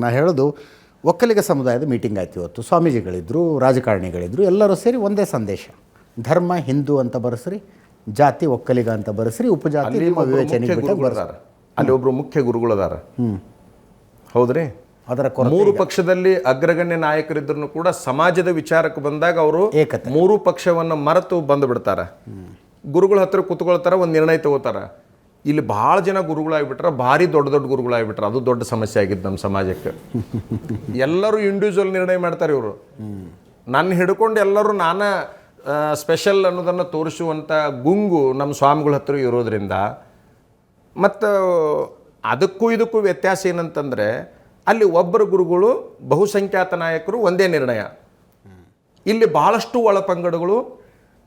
ನಾ ಹೇಳೋದು ಒಕ್ಕಲಿಗ ಸಮುದಾಯದ ಮೀಟಿಂಗ್ ಆಯ್ತು ಇವತ್ತು. ಸ್ವಾಮೀಜಿಗಳಿದ್ದರು, ರಾಜಕಾರಣಿಗಳಿದ್ದರು, ಎಲ್ಲರೂ ಸೇರಿ ಒಂದೇ ಸಂದೇಶ. ಧರ್ಮ ಹಿಂದೂ ಅಂತ ಬರೆಸ್ರಿ, ಜಾತಿ ಒಕ್ಕಲಿಗ ಅಂತ ಬರೆಸ್ರಿ, ಉಪಜಾತಿ ನಿಮ್ಮ ವಿವೇಚನೆಗೆ ಬಿಟ್ಟು ಅಲ್ಲಿ ಒಬ್ಬರು ಮುಖ್ಯ ಗುರುಗಳದಾರ. ಹೌದ್ರಿ. ಅದರ ಮೂರು ಪಕ್ಷದಲ್ಲಿ ಅಗ್ರಗಣ್ಯ ನಾಯಕರಿದ್ರು ಕೂಡ ಸಮಾಜದ ವಿಚಾರಕ್ಕೆ ಬಂದಾಗ ಅವರು ಏಕತೆ ಮೂರು ಪಕ್ಷವನ್ನು ಮರೆತು ಬಂದು ಬಿಡ್ತಾರೆ. ಗುರುಗಳ ಹತ್ರ ಕೂತ್ಕೊಳ್ತಾರ, ಒಂದು ನಿರ್ಣಯ ತಗೋತಾರ. ಇಲ್ಲಿ ಭಾಳ ಜನ ಗುರುಗಳಾಗಿಬಿಟ್ರೆ, ಭಾರಿ ದೊಡ್ಡ ದೊಡ್ಡ ಗುರುಗಳಾಗಿಬಿಟ್ರೆ, ಅದು ದೊಡ್ಡ ಸಮಸ್ಯೆ ಆಗಿದ್ದು ನಮ್ಮ ಸಮಾಜಕ್ಕೆ. ಎಲ್ಲರೂ ಇಂಡಿವಿಜುವಲ್ ನಿರ್ಣಯ ಮಾಡ್ತಾರೆ. ಇವರು ನನ್ನ ಹಿಡ್ಕೊಂಡು ಎಲ್ಲರೂ ನಾನಾ ಸ್ಪೆಷಲ್ ಅನ್ನೋದನ್ನು ತೋರಿಸುವಂಥ ಗುಂಗು ನಮ್ಮ ಸ್ವಾಮಿಗಳ ಹತ್ರ ಇರೋದ್ರಿಂದ, ಮತ್ತು ಅದಕ್ಕೂ ಇದಕ್ಕೂ ವ್ಯತ್ಯಾಸ ಏನಂತಂದರೆ, ಅಲ್ಲಿ ಒಬ್ಬರು ಗುರುಗಳು, ಬಹುಸಂಖ್ಯಾತ ನಾಯಕರು ಒಂದೇ ನಿರ್ಣಯ. ಇಲ್ಲಿ ಭಾಳಷ್ಟು ಒಳಪಂಗಡಗಳು,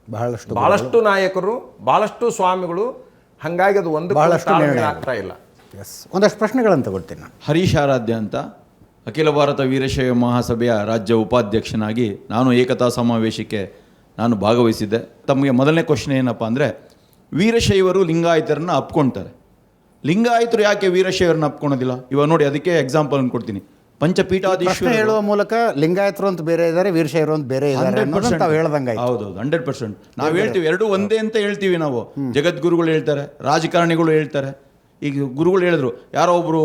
ಭಾಳಷ್ಟು ನಾಯಕರು, ಭಾಳಷ್ಟು ಸ್ವಾಮಿಗಳು, ಹಾಗಾಗಿ ಅದು ಒಂದು ಬಹಳಷ್ಟು ಆಗ್ತಾ ಇಲ್ಲ. ಒಂದಷ್ಟು ಪ್ರಶ್ನೆಗಳನ್ನು ತಗೊಳ್ತೀನಿ ನಾನು. ಹರೀಶ್ ಆರಾಧ್ಯ ಅಂತ, ಅಖಿಲ ಭಾರತ ವೀರಶೈವ ಮಹಾಸಭೆಯ ರಾಜ್ಯ ಉಪಾಧ್ಯಕ್ಷನಾಗಿ ನಾನು ಏಕತಾ ಸಮಾವೇಶಕ್ಕೆ ನಾನು ಭಾಗವಹಿಸಿದ್ದೆ. ತಮಗೆ ಮೊದಲನೇ ಕ್ವಶನ್ ಏನಪ್ಪ ಅಂದರೆ, ವೀರಶೈವರು ಲಿಂಗಾಯತರನ್ನ ಅಪ್ಕೊಳ್ತಾರೆ, ಲಿಂಗಾಯತರು ಯಾಕೆ ವೀರಶೈವರನ್ನ ಅಪ್ಕೊಳೋದಿಲ್ಲ? ಇವಾಗ ನೋಡಿ, ಅದಕ್ಕೆ ಎಕ್ಸಾಂಪಲ್ ಅನ್ಕೊಡ್ತೀನಿ. ಪಂಚಪೀಠಾಧೀಶ್ವರ ಹೇಳುವ ಮೂಲಕ ಲಿಂಗಾಯತರು ಅಂತ ಬೇರೆ ಇದ್ದಾರೆ, ವೀರಶೈವರು ಅಂತ ಬೇರೆ ಇದ್ದಾರೆ, ಹೇಳ್ದಂಗೆ. ಹೌದು, 100%. ನಾವು ಹೇಳ್ತೀವಿ ಎರಡು ಒಂದೇ ಅಂತ ಹೇಳ್ತೀವಿ ನಾವು. ಜಗದ್ಗುರುಗಳು ಹೇಳ್ತಾರೆ, ರಾಜಕಾರಣಿಗಳು ಹೇಳ್ತಾರೆ. ಈಗ ಗುರುಗಳು ಹೇಳಿದ್ರು, ಯಾರೋ ಒಬ್ಬರು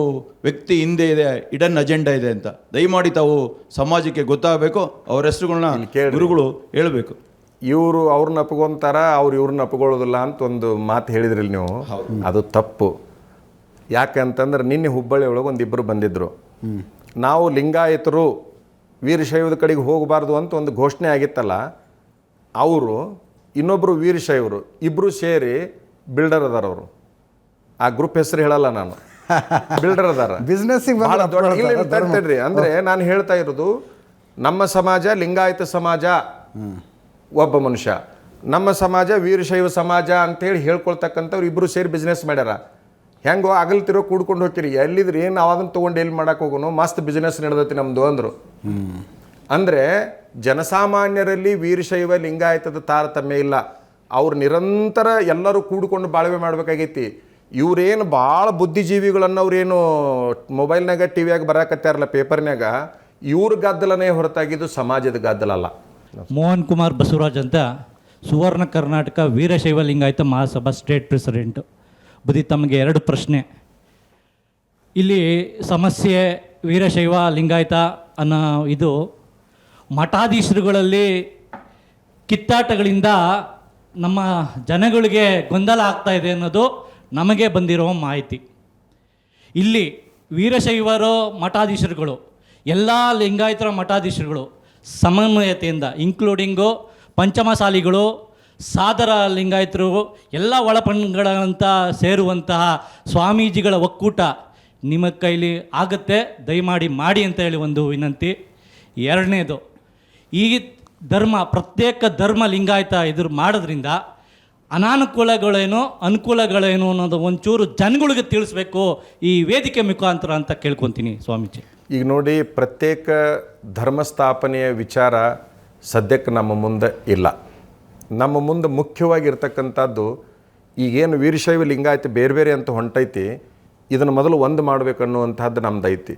ವ್ಯಕ್ತಿ ಹಿಂದೆ ಇದೆ, ಇಡನ್ ಅಜೆಂಡಾ ಇದೆ ಅಂತ. ದಯಮಾಡಿ ತಾವು ಸಮಾಜಕ್ಕೆ ಗೊತ್ತಾಗಬೇಕು, ಅವ್ರ ಹೆಸರುಗಳನ್ನ ಗುರುಗಳು ಹೇಳಬೇಕು. ಇವರು ಅವ್ರನ್ನ ಅಪ್ಕೊಂತಾರ, ಇವ್ರನ್ನ ಅಪ್ಕೊಳ್ಳೋದಿಲ್ಲ ಅಂತ ಒಂದು ಮಾತು ಹೇಳಿದ್ರಲ್ಲಿ ನೀವು, ಅದು ತಪ್ಪು. ಯಾಕಂತಂದ್ರೆ ನಿನ್ನೆ ಹುಬ್ಬಳ್ಳಿ ಒಳಗೆ ಒಂದಿಬ್ಬರು ಬಂದಿದ್ದರು. ನಾವು ಲಿಂಗಾಯತರು ವೀರಶೈವದ ಕಡೆಗೆ ಹೋಗಬಾರ್ದು ಅಂತ ಒಂದು ಘೋಷಣೆ ಆಗಿತ್ತಲ್ಲ, ಅವರು ಇನ್ನೊಬ್ಬರು ವೀರಶೈವರು ಇಬ್ಬರು ಸೇರಿ ಬಿಲ್ಡರ್ ಅದಾರ. ಅವರು ಆ ಗ್ರೂಪ್ ಹೆಸರು ಹೇಳಲ್ಲ ನಾನು, ಬಿಲ್ಡರ್ ಅದಾರ. ಬಿಸ್ನೆಸ್ ಅಂದರೆ ನಾನು ಹೇಳ್ತಾ ಇರೋದು, ನಮ್ಮ ಸಮಾಜ ಲಿಂಗಾಯತ ಸಮಾಜ ಒಬ್ಬ ಮನುಷ್ಯ, ನಮ್ಮ ಸಮಾಜ ವೀರಶೈವ ಸಮಾಜ ಅಂತೇಳಿ ಹೇಳ್ಕೊಳ್ತಕ್ಕಂಥವ್ರು ಇಬ್ಬರು ಸೇರಿ ಬಿಸ್ನೆಸ್ ಮಾಡ್ಯಾರ. ಹೆಂಗೋ ಅಗಲ್ತಿರೋ ಕೂಡ್ಕೊಂಡು ಹೋಗ್ತೀರಿ, ಎಲ್ಲಿದ್ರಿ ಏನು ನಾವು ಅದನ್ನು ತೊಗೊಂಡು ಎಲ್ಲಿ ಮಾಡಕ್ಕೆ ಹೋಗೋನು, ಮಸ್ತ್ ಬಿಸ್ನೆಸ್ ನಡೆದೈತಿ ನಮ್ಮದು ಅಂದರು. ಅಂದರೆ ಜನಸಾಮಾನ್ಯರಲ್ಲಿ ವೀರಶೈವ ಲಿಂಗಾಯತದ ತಾರತಮ್ಯ ಇಲ್ಲ. ಅವ್ರು ನಿರಂತರ ಎಲ್ಲರೂ ಕೂಡ್ಕೊಂಡು ಬಾಳ್ವೆ ಮಾಡಬೇಕಾಗೈತಿ. ಇವರೇನು ಭಾಳ ಬುದ್ಧಿಜೀವಿಗಳನ್ನು ಅವ್ರೇನು ಮೊಬೈಲ್ನಾಗ ಟಿ ವಿಯಾಗ ಬರಾಕತ್ತಾರಲ್ಲ, ಪೇಪರ್ನಾಗ, ಇವ್ರ ಗದ್ದಲನೇ ಹೊರತಾಗಿದ್ದು ಸಮಾಜದ ಗದ್ದಲಲ್ಲ. ಮೋಹನ್ ಕುಮಾರ್ ಬಸವರಾಜ್ ಅಂತ, ಸುವರ್ಣ ಕರ್ನಾಟಕ ವೀರಶೈವ ಲಿಂಗಾಯತ ಮಹಾಸಭಾ ಸ್ಟೇಟ್ ಪ್ರೆಸಿಡೆಂಟು. ಬುದ್ಧಿ, ತಮಗೆ ಎರಡು ಪ್ರಶ್ನೆ. ಇಲ್ಲಿ ಸಮಸ್ಯೆ ವೀರಶೈವ ಲಿಂಗಾಯತ ಅನ್ನೋ ಇದು ಮಠಾಧೀಶರುಗಳಲ್ಲಿ ಕಿತ್ತಾಟಗಳಿಂದ ನಮ್ಮ ಜನಗಳಿಗೆ ಗೊಂದಲ ಆಗ್ತಾ ಇದೆ ಅನ್ನೋದು ನಮಗೆ ಬಂದಿರೋ ಮಾಹಿತಿ. ಇಲ್ಲಿ ವೀರಶೈವರು ಮಠಾಧೀಶರುಗಳು, ಎಲ್ಲ ಲಿಂಗಾಯತರ ಮಠಾಧೀಶರುಗಳು ಸಮನ್ವಯತೆಯಿಂದ, ಇನ್ಕ್ಲೂಡಿಂಗು ಪಂಚಮಸಾಲಿಗಳು, ಸಾದರ ಲಿಂಗಾಯತರು, ಎಲ್ಲ ಒಳಪಂಗಡಗಳಂತ ಸೇರುವಂತಹ ಸ್ವಾಮೀಜಿಗಳ ಒಕ್ಕೂಟ ನಿಮ್ಮ ಕೈಲಿ ಆಗುತ್ತೆ, ದಯಮಾಡಿ ಮಾಡಿ ಅಂತ ಹೇಳಿ ಒಂದು ವಿನಂತಿ. ಎರಡನೇದು, ಈ ಧರ್ಮ, ಪ್ರತ್ಯೇಕ ಧರ್ಮ ಲಿಂಗಾಯತ ಎದುರು ಮಾಡೋದ್ರಿಂದ ಅನಾನುಕೂಲಗಳೇನು ಅನುಕೂಲಗಳೇನು ಅನ್ನೋದು ಒಂಚೂರು ಜನಗಳಿಗೆ ತಿಳಿಸ್ಬೇಕು ಈ ವೇದಿಕೆ ಮುಖಾಂತರ ಅಂತ ಕೇಳ್ಕೊತೀನಿ ಸ್ವಾಮೀಜಿ. ಈಗ ನೋಡಿ, ಪ್ರತ್ಯೇಕ ಧರ್ಮ ಸ್ಥಾಪನೆಯ ವಿಚಾರ ಸದ್ಯಕ್ಕೆ ನಮ್ಮ ಮುಂದೆ ಇಲ್ಲ. ನಮ್ಮ ಮುಂದೆ ಮುಖ್ಯವಾಗಿರ್ತಕ್ಕಂಥದ್ದು, ಈಗೇನು ವೀರಶೈವ ಲಿಂಗಾಯತ ಬೇರೆ ಬೇರೆ ಅಂತ ಹೊಂಟೈತಿ, ಇದನ್ನು ಮೊದಲು ಒಂದು ಮಾಡಬೇಕನ್ನುವಂಥದ್ದು ನಮ್ದೈತಿ.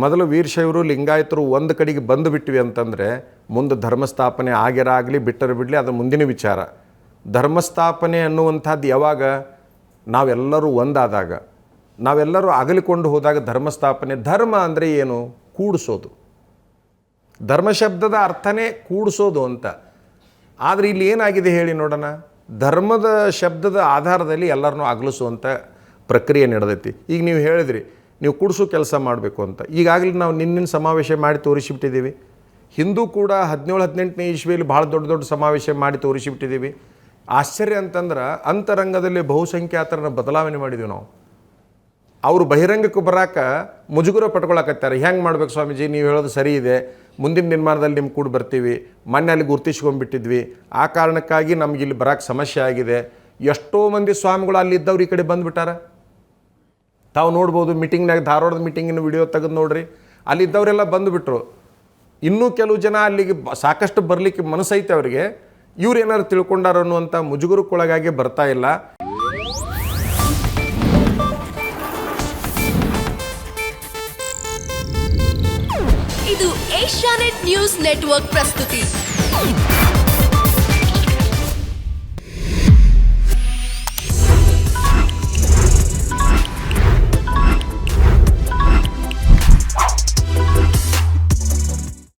ಮೊದಲು ವೀರಶೈವರು ಲಿಂಗಾಯತರು ಒಂದು ಕಡೆಗೆ ಬಂದು ಬಿಟ್ಟಿವಿ ಅಂತಂದರೆ ಮುಂದೆ ಧರ್ಮಸ್ಥಾಪನೆ ಆಗಿರಾಗಲಿ ಬಿಟ್ಟರೆ ಬಿಡಲಿ, ಅದು ಮುಂದಿನ ವಿಚಾರ. ಧರ್ಮಸ್ಥಾಪನೆ ಅನ್ನುವಂಥದ್ದು ಯಾವಾಗ, ನಾವೆಲ್ಲರೂ ಒಂದಾದಾಗ, ನಾವೆಲ್ಲರೂ ಅಗಲಿಕೊಂಡು ಹೋದಾಗ ಧರ್ಮಸ್ಥಾಪನೆ. ಧರ್ಮ ಅಂದರೆ ಏನು? ಕೂಡಿಸೋದು. ಧರ್ಮ ಶಬ್ದದ ಅರ್ಥನೇ ಕೂಡಿಸೋದು ಅಂತ. ಆದರೆ ಇಲ್ಲಿ ಏನಾಗಿದೆ ಹೇಳಿ ನೋಡೋಣ, ಧರ್ಮದ ಶಬ್ದದ ಆಧಾರದಲ್ಲಿ ಎಲ್ಲರನ್ನೂ ಅಗಲಿಸುವಂಥ ಪ್ರಕ್ರಿಯೆ ನಡೆದೈತಿ. ಈಗ ನೀವು ಹೇಳಿದ್ರಿ, ನೀವು ಕೂಡಿಸೋ ಕೆಲಸ ಮಾಡಬೇಕು ಅಂತ. ಈಗಾಗಲೇ ನಾವು ನಿನ್ನಿನ ಸಮಾವೇಶ ಮಾಡಿ ತೋರಿಸಿಬಿಟ್ಟಿದ್ದೀವಿ. ಹಿಂದೂ ಕೂಡ 17-18ನೇ ಇಸ್ವಿಯಲ್ಲಿ ಭಾಳ ದೊಡ್ಡ ದೊಡ್ಡ ಸಮಾವೇಶ ಮಾಡಿ ತೋರಿಸಿಬಿಟ್ಟಿದ್ದೀವಿ. ಆಶ್ಚರ್ಯ ಅಂತಂದ್ರೆ, ಅಂತರಂಗದಲ್ಲಿ ಬಹುಸಂಖ್ಯಾತರನ್ನ ಬದಲಾವಣೆ ಮಾಡಿದ್ದೀವಿ ನಾವು. ಅವರು ಬಹಿರಂಗಕ್ಕೆ ಬರಾಕ ಮುಜುಗುರ ಪಟ್ಕೊಳಕತ್ತಾರೆ. ಹೆಂಗೆ ಮಾಡ್ಬೇಕು ಸ್ವಾಮೀಜಿ, ನೀವು ಹೇಳೋದು ಸರಿ ಇದೆ, ಮುಂದಿನ ನಿರ್ಮಾಣದಲ್ಲಿ ನಿಮ್ಮ ಕೂಡ ಬರ್ತೀವಿ, ಮೊನ್ನೆ ಅಲ್ಲಿ ಗುರ್ತಿಸ್ಕೊಂಡ್ಬಿಟ್ಟಿದ್ವಿ, ಆ ಕಾರಣಕ್ಕಾಗಿ ನಮಗಿಲ್ಲಿ ಬರೋಕ್ಕೆ ಸಮಸ್ಯೆ ಆಗಿದೆ. ಎಷ್ಟೋ ಮಂದಿ ಸ್ವಾಮಿಗಳು ಅಲ್ಲಿದ್ದವ್ರು ಈ ಕಡೆ ಬಂದುಬಿಟ್ಟಾರ. ತಾವು ನೋಡ್ಬೋದು, ಮೀಟಿಂಗ್ನಾಗ, ಧಾರವಾಡದ ಮೀಟಿಂಗಿನ ವಿಡಿಯೋ ತೆಗೆದು ನೋಡ್ರಿ, ಅಲ್ಲಿದ್ದವರೆಲ್ಲ ಬಂದುಬಿಟ್ರು. ಇನ್ನೂ ಕೆಲವು ಜನ ಅಲ್ಲಿಗೆ ಸಾಕಷ್ಟು ಬರಲಿಕ್ಕೆ ಮನಸ್ಸೈತೆ ಅವರಿಗೆ, ಇವ್ರು ಏನಾದ್ರು ತಿಳ್ಕೊಂಡಾರ ಅನ್ನುವಂಥ ಮುಜುಗುರಕ್ಕೊಳಗಾಗಿ ಬರ್ತಾ ಇಲ್ಲ. ಇದು ಏಷ್ಯಾನೆಟ್ ನ್ಯೂಸ್ ನೆಟ್ವರ್ಕ್ ಪ್ರಸ್ತುತಿ.